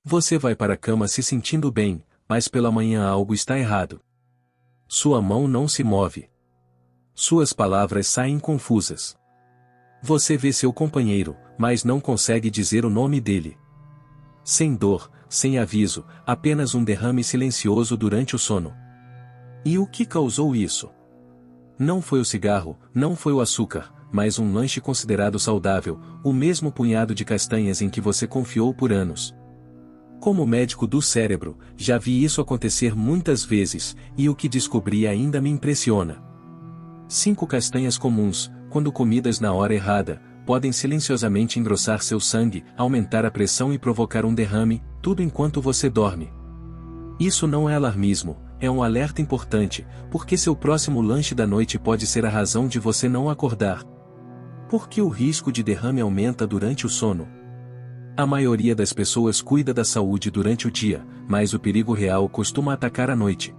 Você vai para a cama se sentindo bem, mas pela manhã algo está errado. Sua mão não se move. Suas palavras saem confusas. Você vê seu companheiro, mas não consegue dizer o nome dele. Sem dor, sem aviso, apenas um derrame silencioso durante o sono. E o que causou isso? Não foi o cigarro, não foi o açúcar, mas um lanche considerado saudável, o mesmo punhado de castanhas em que você confiou por anos. Como médico do cérebro, já vi isso acontecer muitas vezes, e o que descobri ainda me impressiona. 5 castanhas comuns, quando comidas na hora errada, podem silenciosamente engrossar seu sangue, aumentar a pressão e provocar um derrame, tudo enquanto você dorme. Isso não é alarmismo, é um alerta importante, porque seu próximo lanche da noite pode ser a razão de você não acordar. Por que o risco de derrame aumenta durante o sono? A maioria das pessoas cuida da saúde durante o dia, mas o perigo real costuma atacar à noite.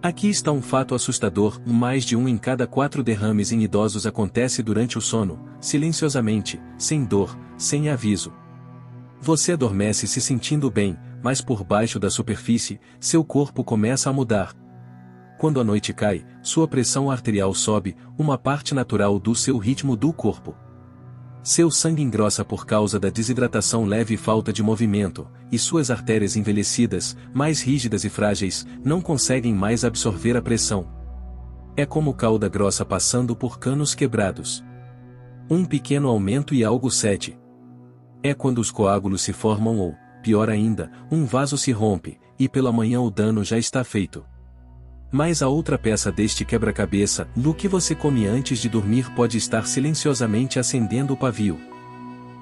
Aqui está um fato assustador: mais de 1 em cada 4 derrames em idosos acontece durante o sono, silenciosamente, sem dor, sem aviso. Você adormece se sentindo bem, mas por baixo da superfície, seu corpo começa a mudar. Quando a noite cai, sua pressão arterial sobe, uma parte natural do seu ritmo do corpo. Seu sangue engrossa por causa da desidratação leve e falta de movimento, e suas artérias envelhecidas, mais rígidas e frágeis, não conseguem mais absorver a pressão. É como cauda grossa passando por canos quebrados. Um pequeno aumento e algo cede. É quando os coágulos se formam ou, pior ainda, um vaso se rompe, e pela manhã o dano já está feito. Mas a outra peça deste quebra-cabeça, no que você come antes de dormir, pode estar silenciosamente acendendo o pavio.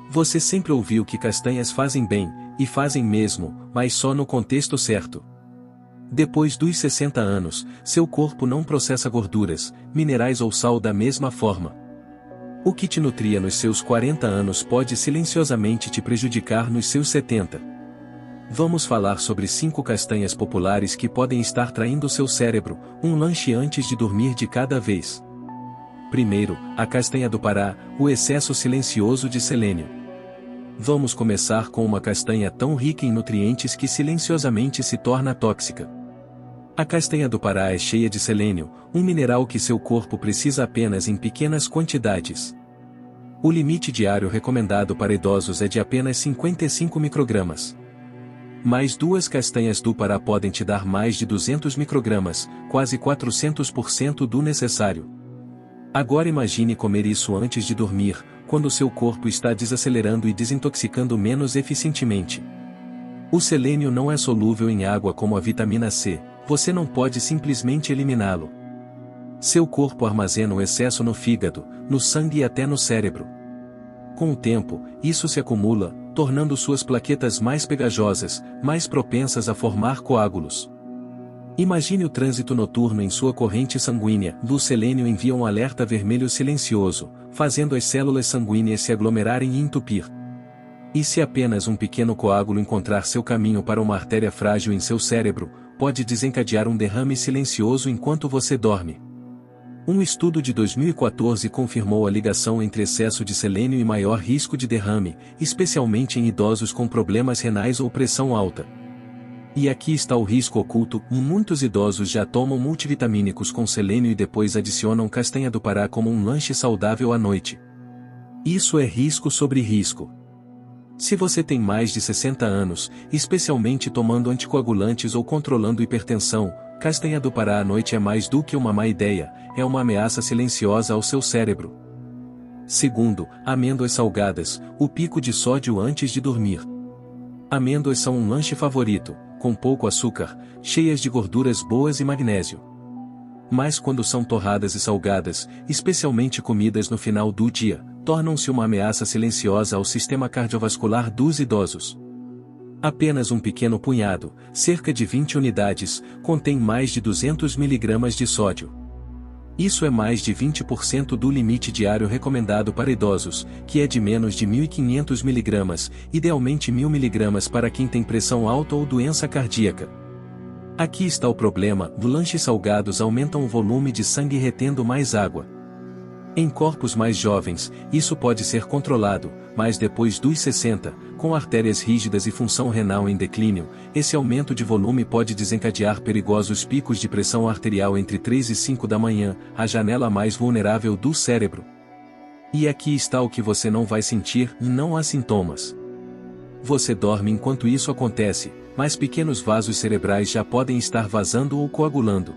Você sempre ouviu que castanhas fazem bem, e fazem mesmo, mas só no contexto certo. Depois dos 60 anos, seu corpo não processa gorduras, minerais ou sal da mesma forma. O que te nutria nos seus 40 anos pode silenciosamente te prejudicar nos seus 70. Vamos falar sobre 5 castanhas populares que podem estar traindo seu cérebro, um lanche antes de dormir de cada vez. Primeiro, a castanha do Pará, o excesso silencioso de selênio. Vamos começar com uma castanha tão rica em nutrientes que silenciosamente se torna tóxica. A castanha do Pará é cheia de selênio, um mineral que seu corpo precisa apenas em pequenas quantidades. O limite diário recomendado para idosos é de apenas 55 microgramas. Mais 2 castanhas do Pará podem te dar mais de 200 microgramas, quase 400% do necessário. Agora imagine comer isso antes de dormir, quando seu corpo está desacelerando e desintoxicando menos eficientemente. O selênio não é solúvel em água como a vitamina C, você não pode simplesmente eliminá-lo. Seu corpo armazena o excesso no fígado, no sangue e até no cérebro. Com o tempo, isso se acumula, tornando suas plaquetas mais pegajosas, mais propensas a formar coágulos. Imagine o trânsito noturno em sua corrente sanguínea. O selênio envia um alerta vermelho silencioso, fazendo as células sanguíneas se aglomerarem e entupir. E se apenas um pequeno coágulo encontrar seu caminho para uma artéria frágil em seu cérebro, pode desencadear um derrame silencioso enquanto você dorme. Um estudo de 2014 confirmou a ligação entre excesso de selênio e maior risco de derrame, especialmente em idosos com problemas renais ou pressão alta. E aqui está o risco oculto: muitos idosos já tomam multivitamínicos com selênio e depois adicionam castanha do Pará como um lanche saudável à noite. Isso é risco sobre risco. Se você tem mais de 60 anos, especialmente tomando anticoagulantes ou controlando hipertensão, castanha do Pará à noite é mais do que uma má ideia, é uma ameaça silenciosa ao seu cérebro. Segundo, amêndoas salgadas, o pico de sódio antes de dormir. Amêndoas são um lanche favorito, com pouco açúcar, cheias de gorduras boas e magnésio. Mas quando são torradas e salgadas, especialmente comidas no final do dia, tornam-se uma ameaça silenciosa ao sistema cardiovascular dos idosos. Apenas um pequeno punhado, cerca de 20 unidades, contém mais de 200 mg de sódio. Isso é mais de 20% do limite diário recomendado para idosos, que é de menos de 1.500 mg, idealmente 1.000 mg para quem tem pressão alta ou doença cardíaca. Aqui está o problema: os lanches salgados aumentam o volume de sangue retendo mais água. Em corpos mais jovens, isso pode ser controlado, mas depois dos 60, com artérias rígidas e função renal em declínio, esse aumento de volume pode desencadear perigosos picos de pressão arterial entre 3 e 5 da manhã, a janela mais vulnerável do cérebro. E aqui está o que você não vai sentir, e não há sintomas. Você dorme enquanto isso acontece, mas pequenos vasos cerebrais já podem estar vazando ou coagulando.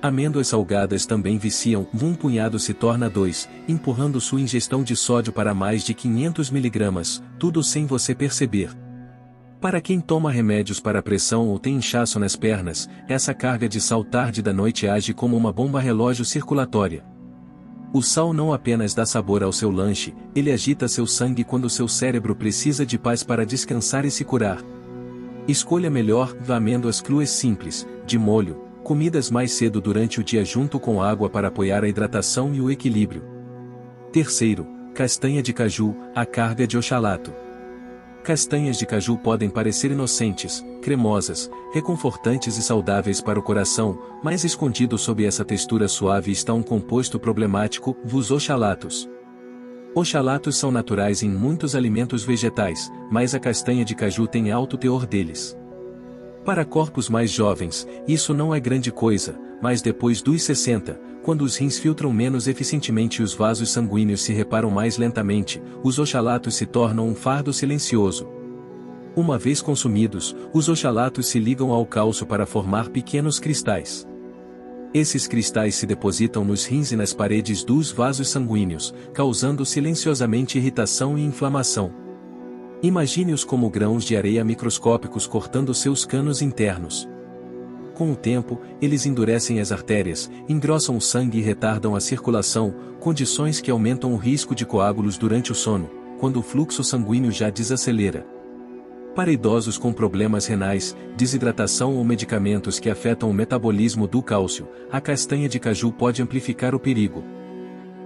Amêndoas salgadas também viciam, um punhado se torna 2, empurrando sua ingestão de sódio para mais de 500 mg, tudo sem você perceber. Para quem toma remédios para pressão ou tem inchaço nas pernas, essa carga de sal tarde da noite age como uma bomba relógio circulatória. O sal não apenas dá sabor ao seu lanche, ele agita seu sangue quando seu cérebro precisa de paz para descansar e se curar. Escolha melhor, amêndoas cruas simples, de molho, comidas mais cedo durante o dia junto com água para apoiar a hidratação e o equilíbrio. Terceiro, castanha de caju, a carga de oxalato. Castanhas de caju podem parecer inocentes, cremosas, reconfortantes e saudáveis para o coração, mas escondido sob essa textura suave está um composto problemático, os oxalatos. Oxalatos são naturais em muitos alimentos vegetais, mas a castanha de caju tem alto teor deles. Para corpos mais jovens, isso não é grande coisa, mas depois dos 60, quando os rins filtram menos eficientemente e os vasos sanguíneos se reparam mais lentamente, os oxalatos se tornam um fardo silencioso. Uma vez consumidos, os oxalatos se ligam ao cálcio para formar pequenos cristais. Esses cristais se depositam nos rins e nas paredes dos vasos sanguíneos, causando silenciosamente irritação e inflamação. Imagine-os como grãos de areia microscópicos cortando seus canos internos. Com o tempo, eles endurecem as artérias, engrossam o sangue e retardam a circulação, condições que aumentam o risco de coágulos durante o sono, quando o fluxo sanguíneo já desacelera. Para idosos com problemas renais, desidratação ou medicamentos que afetam o metabolismo do cálcio, a castanha de caju pode amplificar o perigo.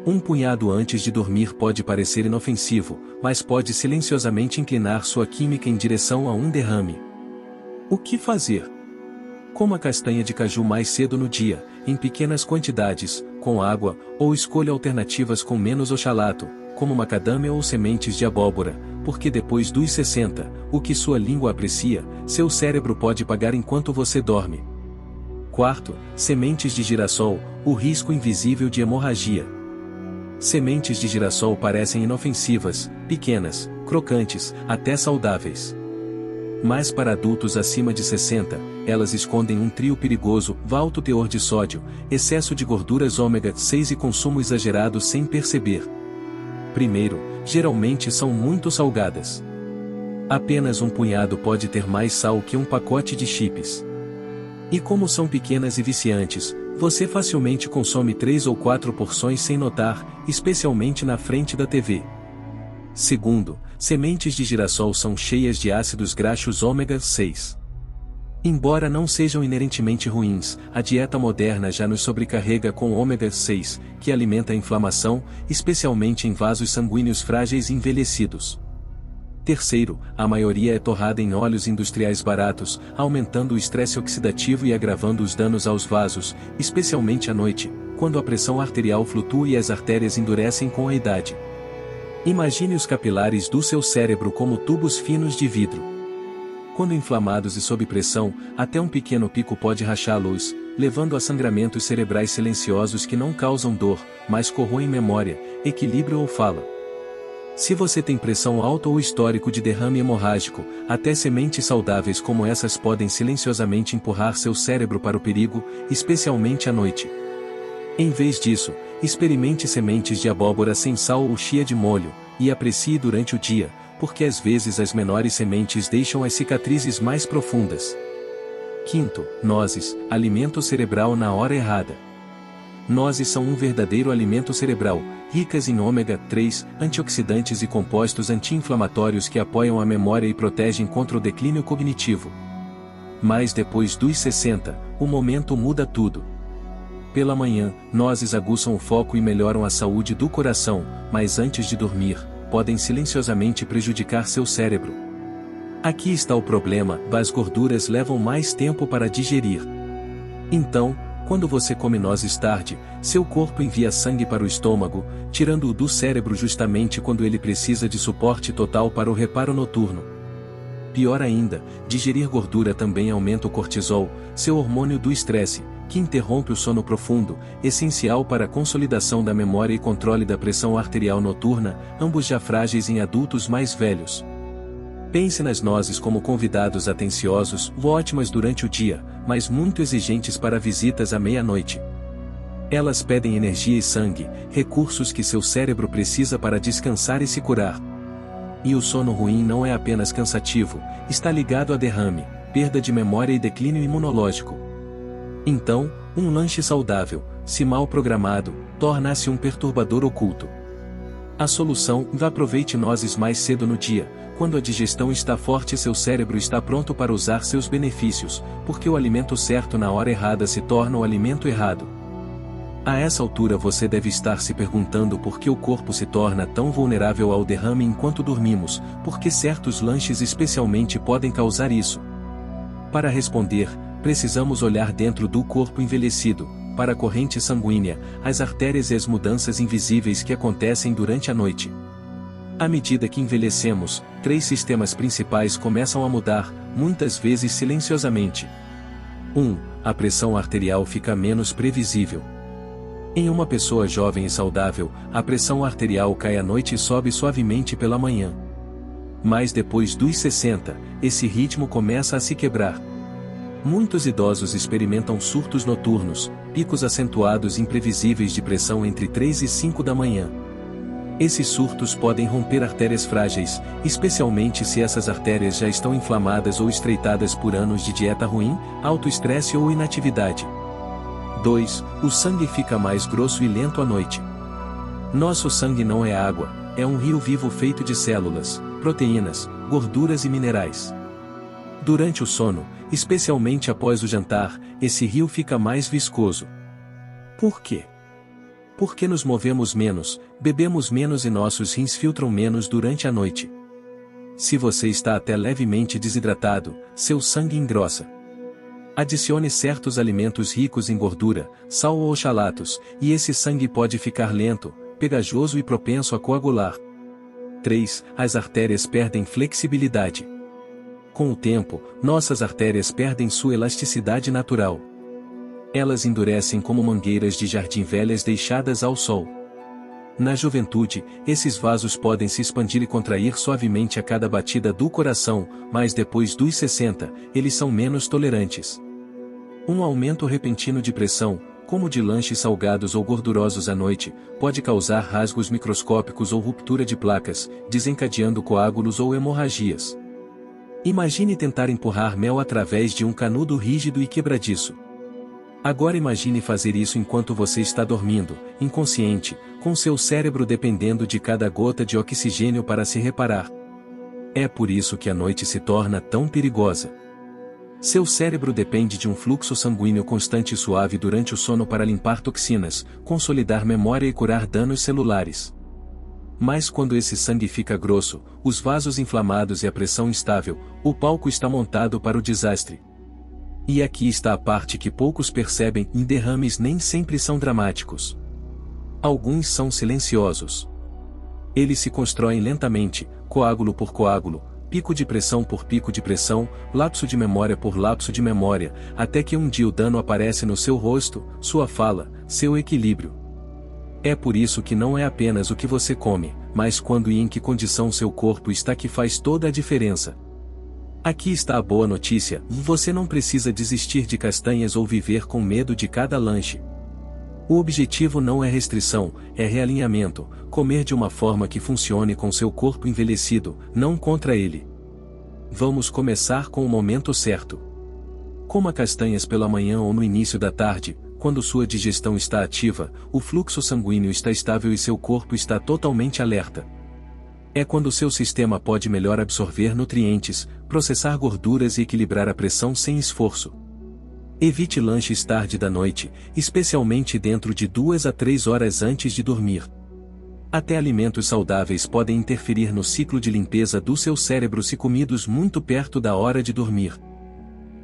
Um punhado antes de dormir pode parecer inofensivo, mas pode silenciosamente inclinar sua química em direção a um derrame. O que fazer? Coma castanha de caju mais cedo no dia, em pequenas quantidades, com água, ou escolha alternativas com menos oxalato, como macadâmia ou sementes de abóbora, porque depois dos 60, o que sua língua aprecia, seu cérebro pode pagar enquanto você dorme. Quarto, sementes de girassol, o risco invisível de hemorragia. Sementes de girassol parecem inofensivas, pequenas, crocantes, até saudáveis. Mas para adultos acima de 60, elas escondem um trio perigoso, alto teor de sódio, excesso de gorduras ômega 6 e consumo exagerado sem perceber. Primeiro, geralmente são muito salgadas. Apenas um punhado pode ter mais sal que um pacote de chips. E como são pequenas e viciantes, você facilmente consome 3 ou 4 porções sem notar, especialmente na frente da TV. Segundo, sementes de girassol são cheias de ácidos graxos ômega 6. Embora não sejam inerentemente ruins, a dieta moderna já nos sobrecarrega com ômega 6, que alimenta a inflamação, especialmente em vasos sanguíneos frágeis e envelhecidos. Terceiro, a maioria é torrada em óleos industriais baratos, aumentando o estresse oxidativo e agravando os danos aos vasos, especialmente à noite, quando a pressão arterial flutua e as artérias endurecem com a idade. Imagine os capilares do seu cérebro como tubos finos de vidro. Quando inflamados e sob pressão, até um pequeno pico pode rachá-los, levando a sangramentos cerebrais silenciosos que não causam dor, mas corroem memória, equilíbrio ou fala. Se você tem pressão alta ou histórico de derrame hemorrágico, até sementes saudáveis como essas podem silenciosamente empurrar seu cérebro para o perigo, especialmente à noite. Em vez disso, experimente sementes de abóbora sem sal ou chia de molho, e aprecie durante o dia, porque às vezes as menores sementes deixam as cicatrizes mais profundas. Quinto, nozes, alimento cerebral na hora errada. Nozes são um verdadeiro alimento cerebral, ricas em ômega 3, antioxidantes e compostos anti-inflamatórios que apoiam a memória e protegem contra o declínio cognitivo. Mas depois dos 60, o momento muda tudo. Pela manhã, nozes aguçam o foco e melhoram a saúde do coração, mas antes de dormir, podem silenciosamente prejudicar seu cérebro. Aqui está o problema: as gorduras levam mais tempo para digerir. Então, Quando você come nozes tarde, seu corpo envia sangue para o estômago, tirando-o do cérebro justamente quando ele precisa de suporte total para o reparo noturno. Pior ainda, digerir gordura também aumenta o cortisol, seu hormônio do estresse, que interrompe o sono profundo, essencial para a consolidação da memória e controle da pressão arterial noturna, ambos já frágeis em adultos mais velhos. Pense nas nozes como convidados atenciosos, ótimas durante o dia, mas muito exigentes para visitas à meia-noite. Elas pedem energia e sangue, recursos que seu cérebro precisa para descansar e se curar. E o sono ruim não é apenas cansativo, está ligado a derrame, perda de memória e declínio imunológico. Então, um lanche saudável, se mal programado, torna-se um perturbador oculto. A solução: aproveite nozes mais cedo no dia, quando a digestão está forte e seu cérebro está pronto para usar seus benefícios, porque o alimento certo na hora errada se torna o alimento errado. A essa altura você deve estar se perguntando por que o corpo se torna tão vulnerável ao derrame enquanto dormimos, por que certos lanches especialmente podem causar isso. Para responder, precisamos olhar dentro do corpo envelhecido, para a corrente sanguínea, as artérias e as mudanças invisíveis que acontecem durante a noite. À medida que envelhecemos, 3 sistemas principais começam a mudar, muitas vezes silenciosamente. 1. A pressão arterial fica menos previsível. Em uma pessoa jovem e saudável, a pressão arterial cai à noite e sobe suavemente pela manhã. Mas depois dos 60, esse ritmo começa a se quebrar. Muitos idosos experimentam surtos noturnos, picos acentuados imprevisíveis de pressão entre 3 e 5 da manhã. Esses surtos podem romper artérias frágeis, especialmente se essas artérias já estão inflamadas ou estreitadas por anos de dieta ruim, alto estresse ou inatividade. 2. O sangue fica mais grosso e lento à noite. Nosso sangue não é água, é um rio vivo feito de células, proteínas, gorduras e minerais. Durante o sono, especialmente após o jantar, esse rio fica mais viscoso. Por quê? Porque nos movemos menos, bebemos menos e nossos rins filtram menos durante a noite. Se você está até levemente desidratado, seu sangue engrossa. Adicione certos alimentos ricos em gordura, sal ou oxalatos, e esse sangue pode ficar lento, pegajoso e propenso a coagular. 3. As artérias perdem flexibilidade. Com o tempo, nossas artérias perdem sua elasticidade natural. Elas endurecem como mangueiras de jardim velhas deixadas ao sol. Na juventude, esses vasos podem se expandir e contrair suavemente a cada batida do coração, mas depois dos 60, eles são menos tolerantes. Um aumento repentino de pressão, como de lanches salgados ou gordurosos à noite, pode causar rasgos microscópicos ou ruptura de placas, desencadeando coágulos ou hemorragias. Imagine tentar empurrar mel através de um canudo rígido e quebradiço. Agora imagine fazer isso enquanto você está dormindo, inconsciente, com seu cérebro dependendo de cada gota de oxigênio para se reparar. É por isso que a noite se torna tão perigosa. Seu cérebro depende de um fluxo sanguíneo constante e suave durante o sono para limpar toxinas, consolidar memória e curar danos celulares. Mas quando esse sangue fica grosso, os vasos inflamados e a pressão instável, o palco está montado para o desastre. E aqui está a parte que poucos percebem: derrames nem sempre são dramáticos. Alguns são silenciosos. Eles se constroem lentamente, coágulo por coágulo, pico de pressão por pico de pressão, lapso de memória por lapso de memória, até que um dia o dano aparece no seu rosto, sua fala, seu equilíbrio. É por isso que não é apenas o que você come, mas quando e em que condição seu corpo está que faz toda a diferença. Aqui está a boa notícia: você não precisa desistir de castanhas ou viver com medo de cada lanche. O objetivo não é restrição, é realinhamento, comer de uma forma que funcione com seu corpo envelhecido, não contra ele. Vamos começar com o momento certo. Coma castanhas pela manhã ou no início da tarde, quando sua digestão está ativa, o fluxo sanguíneo está estável e seu corpo está totalmente alerta. É quando seu sistema pode melhor absorver nutrientes, processar gorduras e equilibrar a pressão sem esforço. Evite lanches tarde da noite, especialmente dentro de 2 a 3 horas antes de dormir. Até alimentos saudáveis podem interferir no ciclo de limpeza do seu cérebro se comidos muito perto da hora de dormir.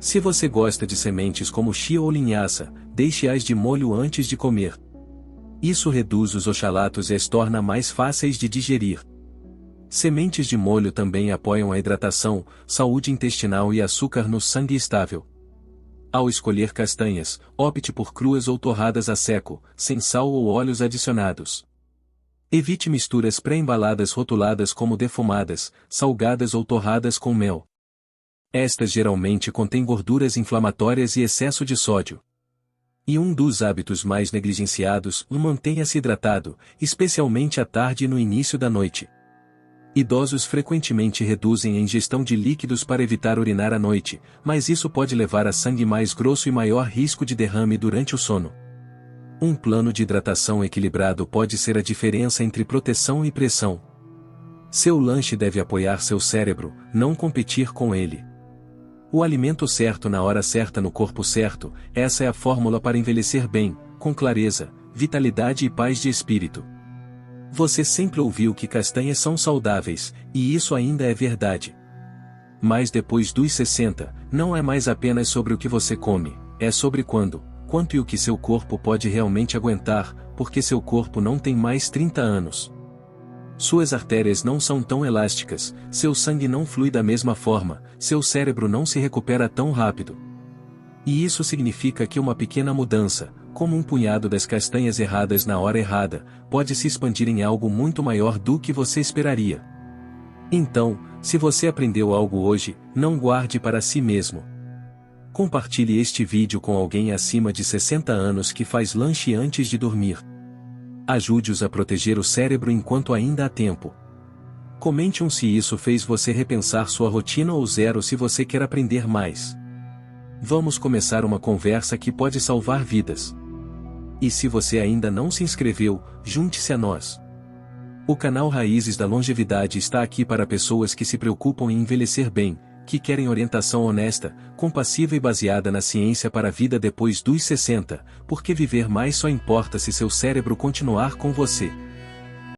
Se você gosta de sementes como chia ou linhaça, deixe-as de molho antes de comer. Isso reduz os oxalatos e as torna mais fáceis de digerir. Sementes de molho também apoiam a hidratação, saúde intestinal e açúcar no sangue estável. Ao escolher castanhas, opte por cruas ou torradas a seco, sem sal ou óleos adicionados. Evite misturas pré-embaladas rotuladas como defumadas, salgadas ou torradas com mel. Estas geralmente contêm gorduras inflamatórias e excesso de sódio. E um dos hábitos mais negligenciados, mantenha-se hidratado, especialmente à tarde e no início da noite. Idosos frequentemente reduzem a ingestão de líquidos para evitar urinar à noite, mas isso pode levar a sangue mais grosso e maior risco de derrame durante o sono. Um plano de hidratação equilibrado pode ser a diferença entre proteção e pressão. Seu lanche deve apoiar seu cérebro, não competir com ele. O alimento certo na hora certa no corpo certo, essa é a fórmula para envelhecer bem, com clareza, vitalidade e paz de espírito. Você sempre ouviu que castanhas são saudáveis, e isso ainda é verdade. Mas depois dos 60, não é mais apenas sobre o que você come, é sobre quando, quanto e o que seu corpo pode realmente aguentar, porque seu corpo não tem mais 30 anos. Suas artérias não são tão elásticas, seu sangue não flui da mesma forma, seu cérebro não se recupera tão rápido. E isso significa que uma pequena mudança, como um punhado das castanhas erradas na hora errada, pode se expandir em algo muito maior do que você esperaria. Então, se você aprendeu algo hoje, não guarde para si mesmo. Compartilhe este vídeo com alguém acima de 60 anos que faz lanche antes de dormir. Ajude-os a proteger o cérebro enquanto ainda há tempo. Comente se isso fez você repensar sua rotina ou 0 se você quer aprender mais. Vamos começar uma conversa que pode salvar vidas. E se você ainda não se inscreveu, junte-se a nós. O canal Raízes da Longevidade está aqui para pessoas que se preocupam em envelhecer bem, que querem orientação honesta, compassiva e baseada na ciência para a vida depois dos 60, porque viver mais só importa se seu cérebro continuar com você.